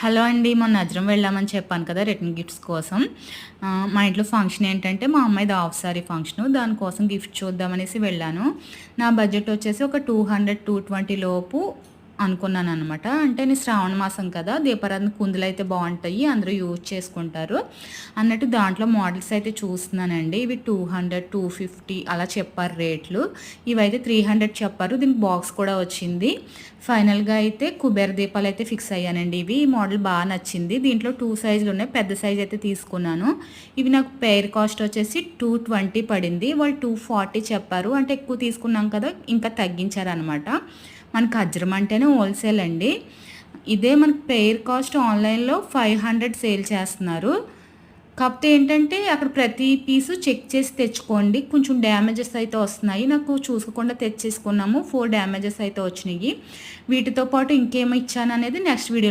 Hello అండి. మొన్న అజ్రం వెళ్ళామని చెప్పాను కదా! రిటర్న్ గిఫ్ట్స్ కోసం. మా ఇంట్లో ఫంక్షన్ ఏంటంటే, మా అమ్మాయిది హాఫ్ సారీ ఫంక్షను. దానికోసం గిఫ్ట్ చూద్దామనేసి వెళ్ళాను. నా బడ్జెట్ వచ్చేసి ఒక 200, 220 లోపు అనుకున్నాననమాట. అంటే నేను శ్రావణ మాసం కదా! దీపారాధన కుందులైతే బావుంటాయి. అందరూ యూజ్ చేసుకుంటారు. అన్నట్టు దాంట్లో మోడల్స్ అయితే చూస్తున్నానండి. ఇవి 200, 250 అలా చెప్పారు రేట్లు. ఇవైతే 300 చెప్పారు. దీనికి బాక్స్ కూడా వచ్చింది. ఫైనల్‌గా అయితే కుబేర దీపాలైతే ఫిక్స్ అయ్యానండి ఇవి. ఈ మోడల్ నచ్చింది. దీంట్లో 2 సైజులున్నాయి. పెద్ద సైజ్ అయితే తీసుకున్నాను. ఇవి నాకు పెయిర్ కాస్ట్ వచ్చేసి 220 పడింది. వాళ్ళు 240 చెప్పారు. అంటే ఎక్కువ తీసుకున్నాం కదా! ఇంకా తగ్గించారనమాట. మనకు అజ్రం అంటేనే హోల్‌సేల్ అండి. ఇదే మనకు పెయిర్ కాస్ట్ ఆన్‌లైన్‌లో 500 సేల్ చేస్తున్నారు. కాకపోతే ఏంటంటే, అక్కడ ప్రతి పీసు చెక్ చేసి తెచ్చుకోండి. కొంచెం డ్యామేజెస్ అయితే వస్తున్నాయి. నాకు చూసుకోకుండా తెచ్చేసుకున్నాము. 4 డ్యామేజెస్ అయితే వచ్చినియి. వీటితో పాటు ఇంకేమి ఇచ్చాననేది నెక్స్ట్ వీడియోలో